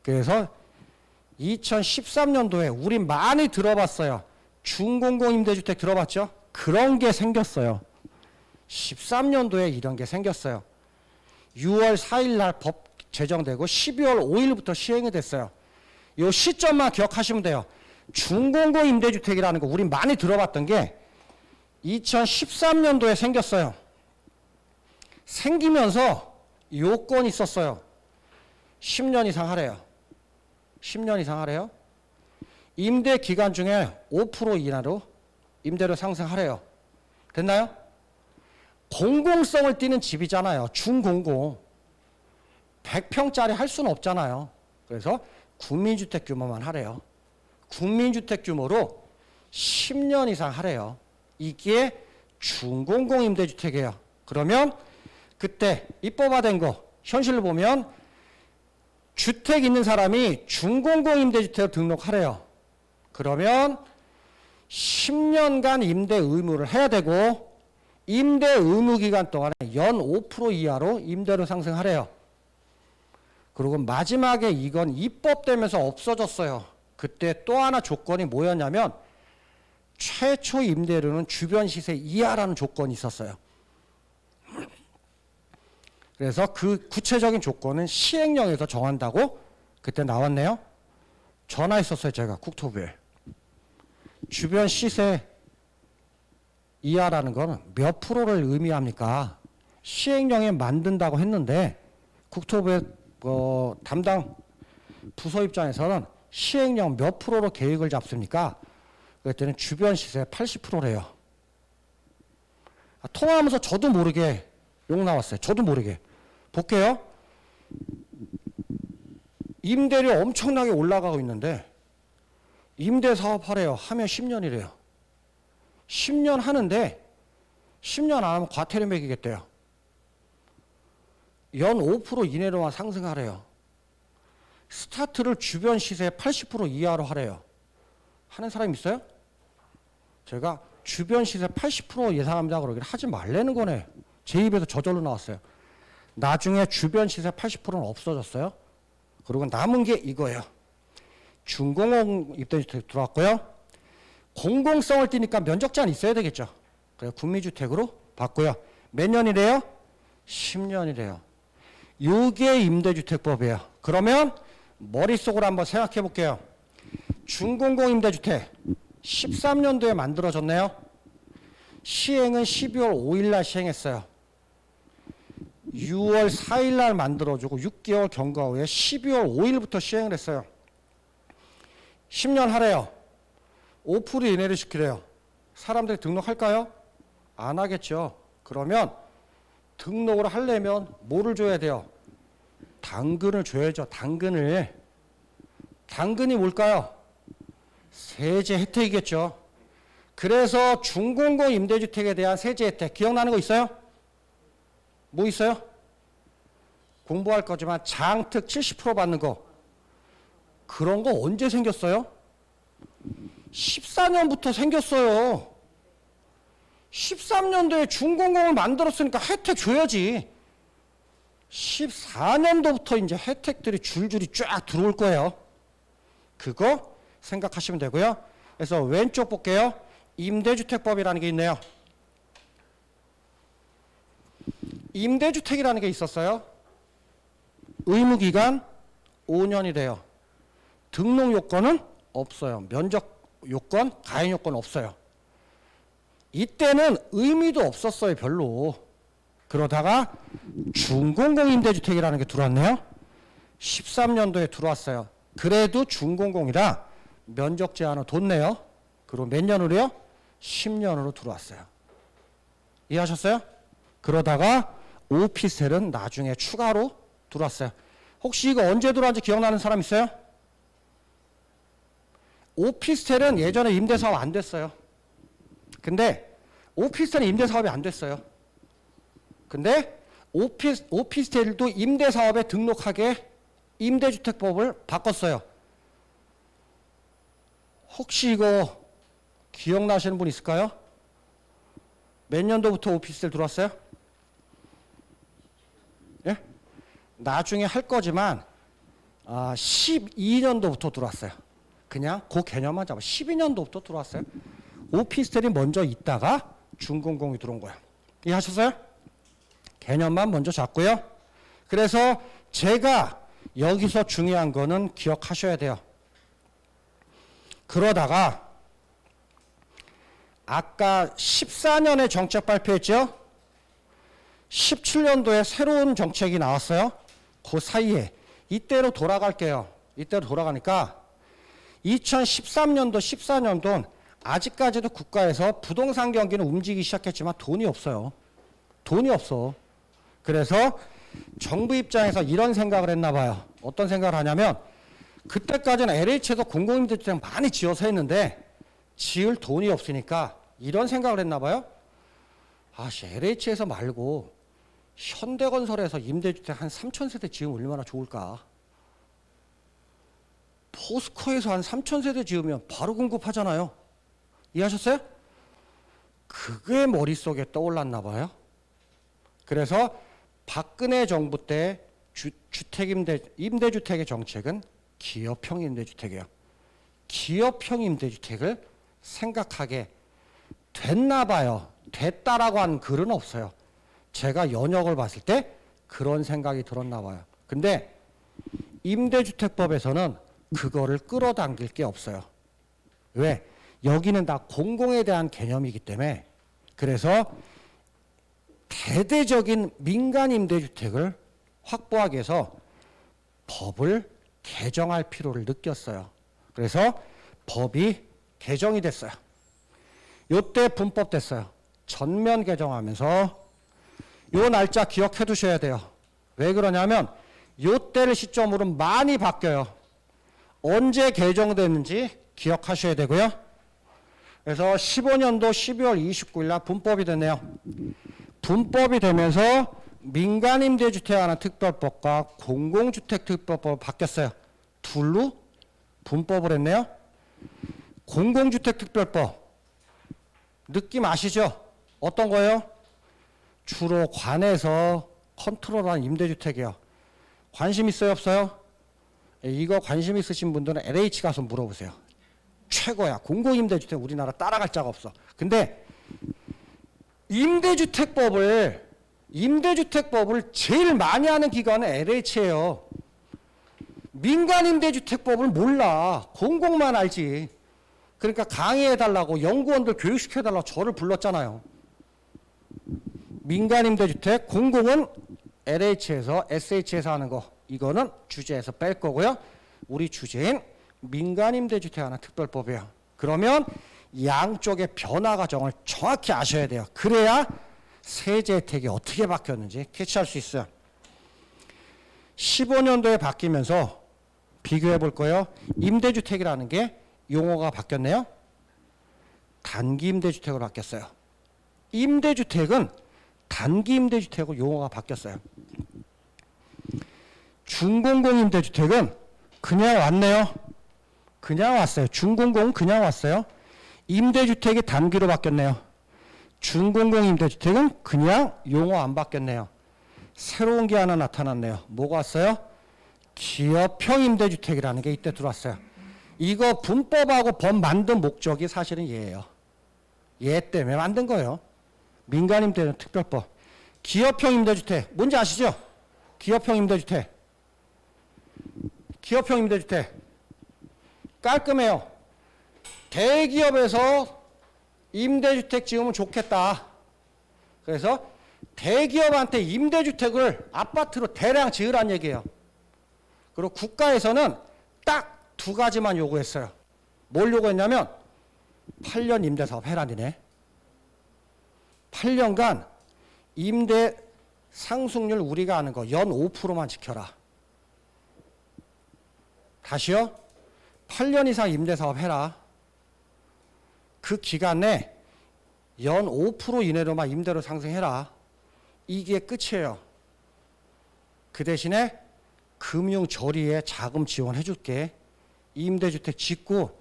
그래서 2013년도에 우리 많이 들어봤어요. 중공공 임대주택 들어봤죠? 그런 게 생겼어요. 13년도에 이런 게 생겼어요. 6월 4일 날 법 제정되고 12월 5일부터 시행이 됐어요. 이 시점만 기억하시면 돼요. 중공공 임대주택이라는 거 우리 많이 들어봤던 게 2013년도에 생겼어요. 생기면서 요건이 있었어요. 10년 이상 하래요. 10년 이상 하래요. 임대 기간 중에 5% 이하로 임대료 상승하래요. 됐나요? 공공성을 띠는 집이잖아요. 중공공. 100평짜리 할 수는 없잖아요. 그래서 국민주택 규모만 하래요. 국민주택 규모로 10년 이상 하래요. 이게 중공공 임대주택이에요. 그러면 그때 입법화된 거 현실로 보면 주택 있는 사람이 중공공 임대주택을 등록하래요. 그러면 10년간 임대 의무를 해야 되고 임대 의무 기간 동안에 연 5% 이하로 임대료 상승하래요. 그리고 마지막에 이건 입법되면서 없어졌어요. 그때 또 하나 조건이 뭐였냐면 최초 임대료는 주변 시세 이하라는 조건이 있었어요. 그래서 그 구체적인 조건은 시행령에서 정한다고 그때 나왔네요. 전화했었어요. 제가 국토부에. 주변 시세 이하라는 건 몇 프로를 의미합니까? 시행령에 만든다고 했는데 국토부의 담당 부서 입장에서는 시행령 몇 프로로 계획을 잡습니까? 그랬더니 주변 시세 80%래요. 통화하면서 저도 모르게 욕 나왔어요. 저도 모르게. 볼게요. 임대료 엄청나게 올라가고 있는데 임대사업 하래요. 하면 10년이래요. 10년 하는데 10년 안 하면 과태료 매기겠대요. 연 5% 이내로만 상승하래요. 스타트를 주변 시세 80% 이하로 하래요. 하는 사람 있어요? 제가 주변 시세 80% 예상합니다 그러긴 하지 말라는 거네. 제 입에서 저절로 나왔어요. 나중에 주변 시세 80%는 없어졌어요. 그리고 남은 게 이거예요. 중공공 입대주택 들어왔고요. 공공성을 띠니까 면적 제한 있어야 되겠죠. 그래서 국민주택으로 바꾸요. 몇 년이래요? 10년이래요. 요게 임대주택법이에요. 그러면 머릿속으로 한번 생각해 볼게요. 중공공 임대주택 13년도에 만들어졌네요. 시행은 12월 5일 날 시행했어요. 6월 4일 날 만들어주고 6개월 경과 후에 12월 5일부터 시행을 했어요. 10년 하래요. 5% 이내로 시키래요. 사람들이 등록할까요? 안 하겠죠. 그러면 등록을 하려면 뭐를 줘야 돼요? 당근을 줘야죠. 당근을. 당근이 뭘까요? 세제 혜택이겠죠. 그래서 중공공 임대주택에 대한 세제 혜택 기억나는 거 있어요? 뭐 있어요? 공부할 거지만 장특 70% 받는 거. 그런 거 언제 생겼어요? 14년부터 생겼어요. 13년도에 중공공을 만들었으니까 혜택 줘야지. 14년도부터 이제 혜택들이 줄줄이 쫙 들어올 거예요. 그거 생각하시면 되고요. 그래서 왼쪽 볼게요. 임대주택법이라는 게 있네요. 임대주택이라는 게 있었어요. 의무기간 5년이래요. 등록 요건은 없어요. 면적 요건, 가행 요건 없어요. 이때는 의미도 없었어요. 별로. 그러다가 중공공 임대주택이라는 게 들어왔네요. 13년도에 들어왔어요. 그래도 중공공이라 면적 제한을 뒀네요. 그리고 몇 년으로요? 10년으로 들어왔어요. 이해하셨어요? 그러다가 오피스텔은 나중에 추가로 들어왔어요. 혹시 이거 언제 들어왔는지 기억나는 사람 있어요? 오피스텔은 예전에 임대사업 안 됐어요. 근데 오피스텔은 임대사업이 안 됐어요. 근데 오피스텔도 임대사업에 등록하게 임대주택법을 바꿨어요. 혹시 이거 기억나시는 분 있을까요? 몇 년도부터 오피스텔 들어왔어요? 예? 나중에 할 거지만 12년도부터 들어왔어요. 그냥 그 개념만 잡아. 12년도부터 들어왔어요. 오피스텔이 먼저 있다가 중공공이 들어온 거예요. 이해하셨어요? 개념만 먼저 잡고요. 그래서 제가 여기서 중요한 거는 기억하셔야 돼요. 그러다가 아까 14년에 정책 발표했죠? 17년도에 새로운 정책이 나왔어요. 그 사이에 이때로 돌아갈게요. 이때로 돌아가니까 2013년도 14년도는 아직까지도 국가에서 부동산 경기는 움직이기 시작했지만 돈이 없어요. 돈이 없어. 그래서 정부 입장에서 이런 생각을 했나 봐요. 어떤 생각을 하냐면 그때까지는 LH에서 공공임대주택 많이 지어서 했는데 지을 돈이 없으니까 이런 생각을 했나 봐요. LH에서 말고 현대건설에서 임대주택 한 3,000세대 지으면 얼마나 좋을까. 포스코에서 한 3,000세대 지으면 바로 공급하잖아요. 이해하셨어요? 그게 머릿속에 떠올랐나 봐요. 그래서 박근혜 정부 때 임대주택의 정책은 기업형 임대주택이에요. 기업형 임대주택을 생각하게 됐나 봐요. 됐다라고 하는 글은 없어요. 제가 연역을 봤을 때 그런 생각이 들었나 봐요. 근데 임대주택법에서는 그거를 끌어당길 게 없어요. 왜? 여기는 다 공공에 대한 개념이기 때문에. 그래서 대대적인 민간 임대주택을 확보하기 위해서 법을 개정할 필요를 느꼈어요. 그래서 법이 개정이 됐어요. 요때 분법 됐어요. 전면 개정하면서 요 날짜 기억해 두셔야 돼요. 왜 그러냐면 요때를 시점으로 많이 바뀌어요. 언제 개정됐는지 기억하셔야 되고요. 그래서 15년도 12월 29일 날 분법이 됐네요. 분법이 되면서 민간임대주택 하나 특별법과 공공주택 특별법이 바뀌었어요. 둘로 분법을 했네요. 공공주택 특별법 느낌 아시죠? 어떤 거예요? 주로 관에서 컨트롤하는 임대주택이요. 관심 있어요, 없어요? 이거 관심 있으신 분들은 LH 가서 물어보세요. 최고야. 공공임대주택 우리나라 따라갈 자가 없어. 근데 임대주택법을 제일 많이 하는 기관은 LH예요. 민간임대주택법을 몰라. 공공만 알지. 그러니까 강의해달라고 연구원들 교육시켜달라고 저를 불렀잖아요. 민간임대주택, 공공은 LH에서 SH에서 하는 거. 이거는 주제에서 뺄 거고요. 우리 주제인 민간임대주택 하나 특별법이에요. 그러면 양쪽의 변화 과정을 정확히 아셔야 돼요. 그래야 세제 혜택이 어떻게 바뀌었는지 캐치할 수 있어요. 15년도에 바뀌면서 비교해 볼 거예요. 임대주택이라는 게 용어가 바뀌었네요. 단기 임대주택으로 바뀌었어요. 임대주택은 단기 임대주택으로 용어가 바뀌었어요. 중공공 임대주택은 그냥 왔네요. 그냥 왔어요. 중공공은 그냥 왔어요. 임대주택이 단기로 바뀌었네요. 중공공 임대주택은 그냥 용어 안 바뀌었네요. 새로운 게 하나 나타났네요. 뭐가 왔어요? 기업형 임대주택이라는 게 이때 들어왔어요. 이거 분법하고 법 만든 목적이 사실은 얘예요. 얘 때문에 만든 거예요. 민간임대주택 특별법. 기업형 임대주택 뭔지 아시죠? 기업형 임대주택. 기업형 임대주택 깔끔해요. 대기업에서 임대주택 지으면 좋겠다. 그래서 대기업한테 임대주택을 아파트로 대량 지으란 얘기예요. 그리고 국가에서는 딱 두 가지만 요구했어요. 뭘 요구했냐면 8년 임대사업 해라니네. 8년간 임대 상승률 우리가 아는 거 연 5%만 지켜라. 다시요. 8년 이상 임대사업 해라. 그 기간 내 연 5% 이내로만 임대료 상승해라. 이게 끝이에요. 그 대신에 금융저리에 자금 지원해 줄게. 임대주택 짓고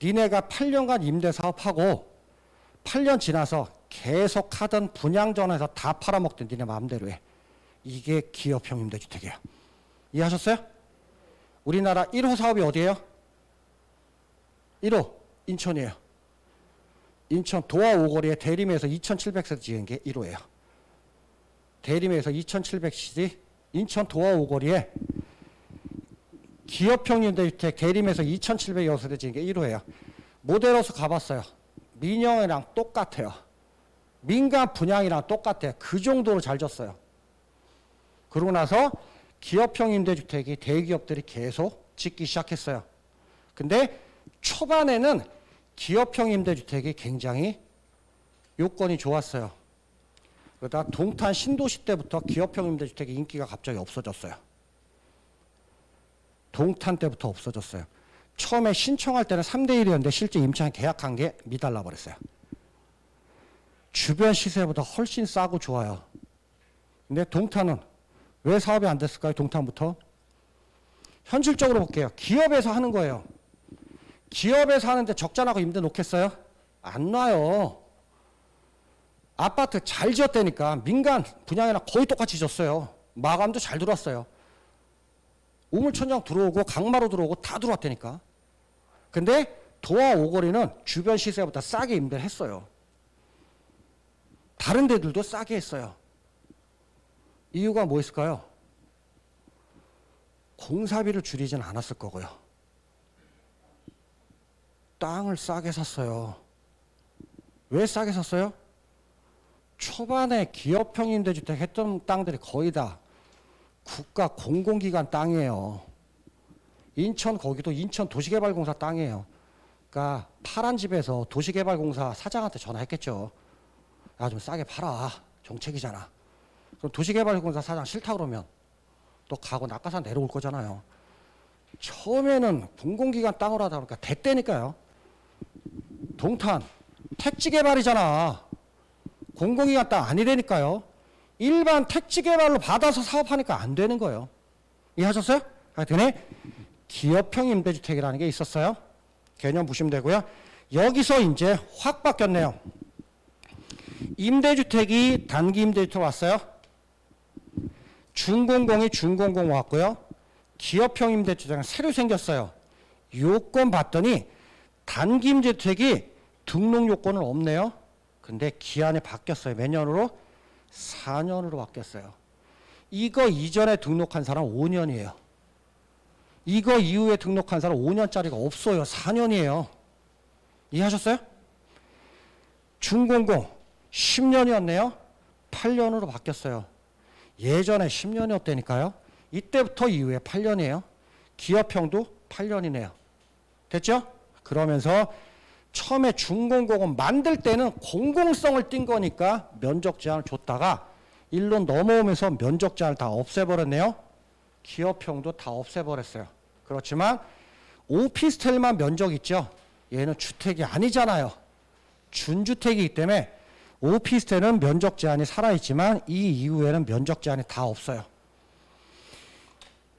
니네가 8년간 임대사업하고 8년 지나서 계속 하던 분양전에서 다 팔아먹던 니네 마음대로 해. 이게 기업형 임대주택이에요. 이해하셨어요? 우리나라 1호 사업이 어디예요? 1호 인천이에요. 인천 도화 오거리에 대림에서 2,700세대 지은 게 1호예요. 대림에서 2,700세대 인천 도화 오거리에 기업형 임대주택 대림에서 2,700여 지은 게 1호예요. 모델하우스 가봤어요. 민영이랑 똑같아요. 민간 분양이랑 똑같아요. 그 정도로 잘 졌어요. 그러고 나서 기업형 임대주택이 대기업들이 계속 짓기 시작했어요. 근데 초반에는 기업형 임대주택이 굉장히 요건이 좋았어요. 그러다 동탄 신도시 때부터 기업형 임대주택의 인기가 갑자기 없어졌어요. 동탄 때부터 없어졌어요. 처음에 신청할 때는 3대1이었는데 실제 임차인 계약한 게 미달라 버렸어요. 주변 시세보다 훨씬 싸고 좋아요. 근데 동탄은 왜 사업이 안 됐을까요? 동탄부터? 현실적으로 볼게요. 기업에서 하는 거예요. 기업에서 하는데 적자 나고 임대 놓겠어요? 안 놔요. 아파트 잘 지었다니까 민간 분양이랑 거의 똑같이 지었어요. 마감도 잘 들어왔어요. 우물천장 들어오고 강마루 들어오고 다 들어왔다니까. 근데 도화 오거리는 주변 시세보다 싸게 임대를 했어요. 다른 데들도 싸게 했어요. 이유가 뭐 있을까요? 공사비를 줄이진 않았을 거고요. 땅을 싸게 샀어요. 왜 싸게 샀어요? 초반에 기업형 임대주택 했던 땅들이 거의 다 국가 공공기관 땅이에요. 인천 거기도 인천 도시개발공사 땅이에요. 그러니까 파란 집에서 도시개발공사 사장한테 전화했겠죠. 야, 좀 싸게 팔아. 정책이잖아. 그럼 도시개발공사 사장 싫다 그러면 또 가고 낙하산 내려올 거잖아요. 처음에는 공공기관 땅으로 하다 보니까 됐다니까요. 동탄 택지개발이잖아. 공공기관 땅 아니라니까요. 일반 택지개발로 받아서 사업하니까 안 되는 거예요. 이해하셨어요? 하여튼 기업형 임대주택이라는 게 있었어요. 개념 보시면 되고요. 여기서 이제 확 바뀌었네요. 임대주택이 단기 임대주택 왔어요. 준공공이 준공공 왔고요. 기업형 임대주택은 새로 생겼어요. 요건 봤더니 단기 임대주택이 등록 요건은 없네요. 근데 기한이 바뀌었어요. 몇 년으로? 4년으로 바뀌었어요. 이거 이전에 등록한 사람 5년이에요. 이거 이후에 등록한 사람 5년짜리가 없어요. 4년이에요. 이해하셨어요? 준공공 10년이었네요. 8년으로 바뀌었어요. 예전에 10년이었다니까요. 이때부터 이후에 8년이에요. 기업형도 8년이네요. 됐죠? 그러면서 처음에 준공공은 만들 때는 공공성을 띈 거니까 면적 제한을 줬다가 일로 넘어오면서 면적 제한을 다 없애버렸네요. 기업형도 다 없애버렸어요. 그렇지만 오피스텔만 면적 있죠. 얘는 주택이 아니잖아요. 준주택이기 때문에 오피스텔은 면적 제한이 살아있지만 이 이후에는 면적 제한이 다 없어요.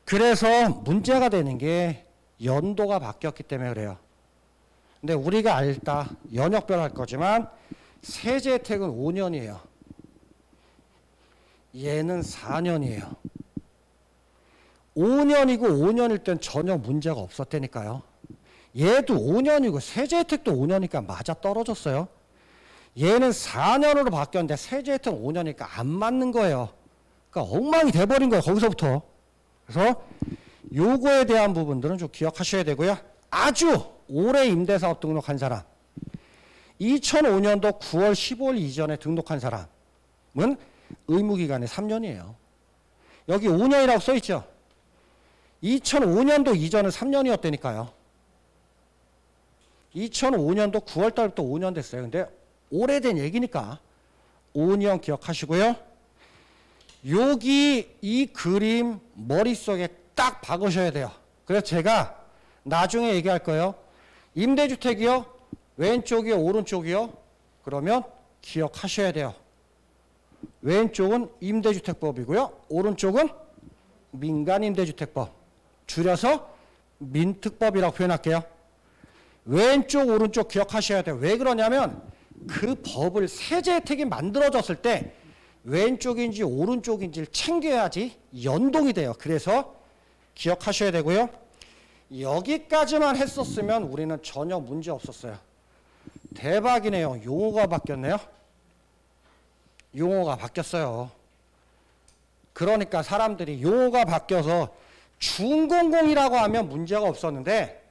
그래서 문제가 되는 게 연도가 바뀌었기 때문에 그래요. 근데 우리가 알다 연역별 할 거지만 세제 혜택은 5년이에요. 얘는 4년이에요. 5년이고 5년일 땐 전혀 문제가 없었다니까요. 얘도 5년이고 세제 혜택도 5년이니까 맞아 떨어졌어요. 얘는 4년으로 바뀌었는데 세제 혜택은 5년이니까 안 맞는 거예요. 그러니까 엉망이 돼버린 거예요. 거기서부터. 그래서 요거에 대한 부분들은 좀 기억하셔야 되고요. 아주 올해 임대사업 등록한 사람 2005년도 9월 15일 이전에 등록한 사람은 의무기간이 3년이에요. 여기 5년이라고 써있죠. 2005년도 이전은 3년이었다니까요. 2005년도 9월 달부터 5년 됐어요. 근데 오래된 얘기니까 5년 기억하시고요. 여기 이 그림 머릿속에 딱 박으셔야 돼요. 그래서 제가 나중에 얘기할 거예요. 임대주택이요? 왼쪽이요? 오른쪽이요? 그러면 기억하셔야 돼요. 왼쪽은 임대주택법이고요. 오른쪽은 민간임대주택법. 줄여서 민특법이라고 표현할게요. 왼쪽 오른쪽 기억하셔야 돼요. 왜 그러냐면 그 법을 세제 혜택이 만들어졌을 때 왼쪽인지 오른쪽인지를 챙겨야지 연동이 돼요. 그래서 기억하셔야 되고요. 여기까지만 했었으면 우리는 전혀 문제 없었어요. 대박이네요. 용어가 바뀌었네요. 용어가 바뀌었어요. 그러니까 사람들이 용어가 바뀌어서 중공공이라고 하면 문제가 없었는데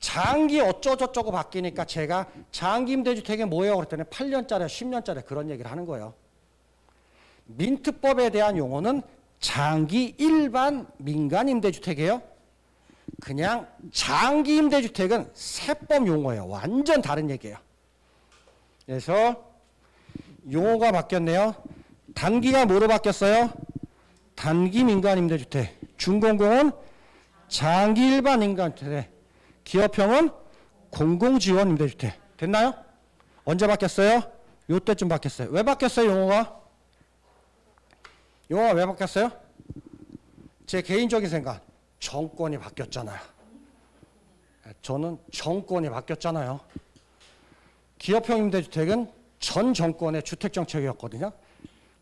장기 어쩌고저쩌고 바뀌니까 제가 장기 임대주택이 뭐예요? 그랬더니 8년짜리, 10년짜리 그런 얘기를 하는 거예요. 민트법에 대한 용어는 장기 일반 민간 임대주택이에요. 그냥 장기 임대주택은 세법 용어예요. 완전 다른 얘기예요. 그래서 용어가 바뀌었네요. 단기가 뭐로 바뀌었어요? 단기 민간 임대주택. 중공공은 장기 일반 임대주택. 기업형은 공공지원 임대주택. 됐나요? 언제 바뀌었어요? 요때쯤 바뀌었어요. 왜 바뀌었어요, 용어가? 용어가 왜 바뀌었어요? 제 개인적인 생각. 정권이 바뀌었잖아요. 저는 정권이 바뀌었잖아요. 기업형 임대주택은 전 정권의 주택정책이었거든요.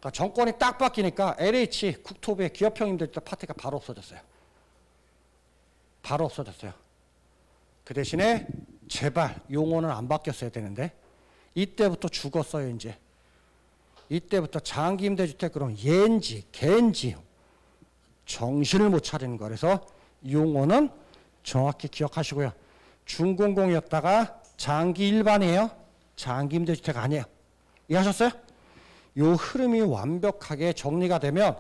그러니까 정권이 딱 바뀌니까 LH 국토부의 기업형 임대주택 파트가 바로 없어졌어요. 바로 없어졌어요. 그 대신에 제발 용어는 안 바뀌었어야 되는데 이때부터 죽었어요. 이제 이때부터 장기 임대주택 그럼 얘인지 걔인지 정신을 못 차리는 거. 그래서 용어는 정확히 기억하시고요. 중공공이었다가 장기 일반이에요. 장기 임대주택 아니에요. 이해하셨어요? 요 흐름이 완벽하게 정리가 되면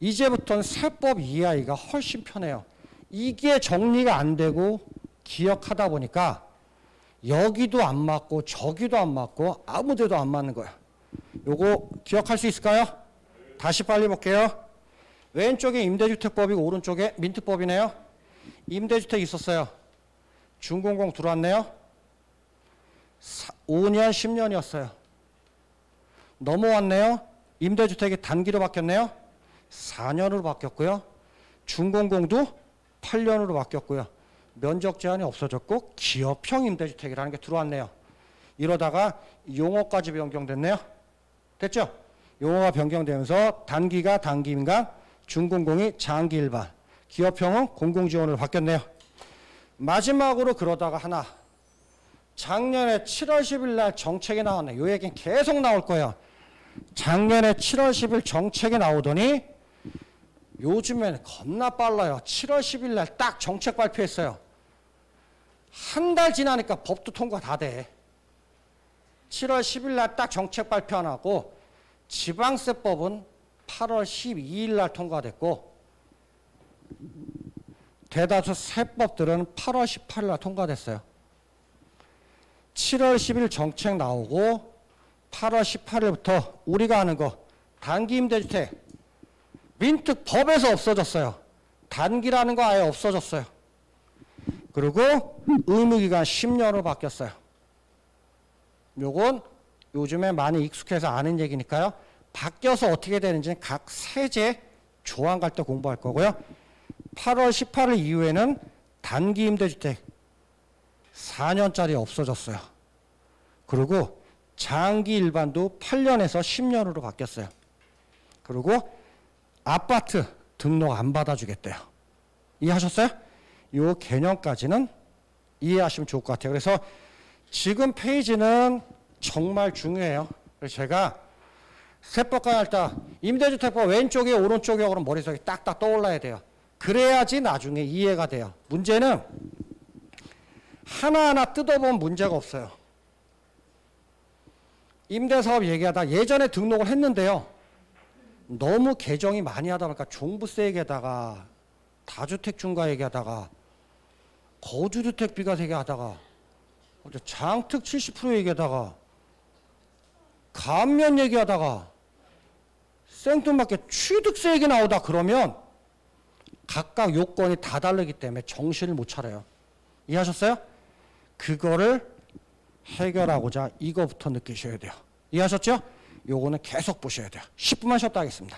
이제부터는 세법 이해하기가 훨씬 편해요. 이게 정리가 안 되고 기억하다 보니까 여기도 안 맞고 저기도 안 맞고 아무 데도 안 맞는 거야. 요거 기억할 수 있을까요? 다시 빨리 볼게요. 왼쪽에 임대주택법이고 오른쪽에 민트법이네요. 임대주택 있었어요. 중공공 들어왔네요. 5년, 10년이었어요. 넘어왔네요. 임대주택이 단기로 바뀌었네요. 4년으로 바뀌었고요. 중공공도 8년으로 바뀌었고요. 면적 제한이 없어졌고 기업형 임대주택이라는 게 들어왔네요. 이러다가 용어까지 변경됐네요. 됐죠? 용어가 변경되면서 단기가 단기 민간, 중공공이 장기 일반, 기업형은 공공지원으로 바뀌었네요. 마지막으로 그러다가 하나. 작년에 7월 10일 날 정책이 나왔네. 요 얘기는 계속 나올 거예요. 작년에 7월 10일 정책이 나오더니 요즘에는 겁나 빨라요. 7월 10일 날 딱 정책 발표했어요. 한 달 지나니까 법도 통과 다 돼. 7월 10일 날 딱 정책 발표 안 하고 지방세법은 8월 12일 날 통과됐고 대다수 세법들은 8월 18일 날 통과됐어요. 7월 10일 정책 나오고 8월 18일부터 우리가 아는 거 단기 임대주택 민특법에서 없어졌어요. 단기라는 거 아예 없어졌어요. 그리고 의무기간 10년으로 바뀌었어요. 요건 요즘에 많이 익숙해서 아는 얘기니까요. 바뀌어서 어떻게 되는지는 각 세제 조항 갈 때 공부할 거고요. 8월 18일 이후에는 단기 임대주택 4년짜리 없어졌어요. 그리고 장기 일반도 8년에서 10년으로 바뀌었어요. 그리고 아파트 등록 안 받아주겠대요. 이해하셨어요? 이 개념까지는 이해하시면 좋을 것 같아요. 그래서 지금 페이지는 정말 중요해요. 그래서 제가 세법과 할 때 임대주택법 왼쪽에 오른쪽에 그럼 머릿속에 딱딱 떠올라야 돼요. 그래야지 나중에 이해가 돼요. 문제는 하나하나 뜯어보면 문제가 없어요. 임대사업 얘기하다 예전에 등록을 했는데요. 너무 개정이 많이 하다 보니까 종부세 얘기하다가 다주택 중과 얘기하다가 거주주택 비과세 얘기하다가 장특 70% 얘기하다가 감면 얘기하다가 생뚱맞게 취득세 얘기 나오다 그러면 각각 요건이 다 다르기 때문에 정신을 못 차려요. 이해하셨어요? 그거를 해결하고자 이거부터 느끼셔야 돼요. 이해하셨죠? 요거는 계속 보셔야 돼요. 10분만 쉬었다 하겠습니다.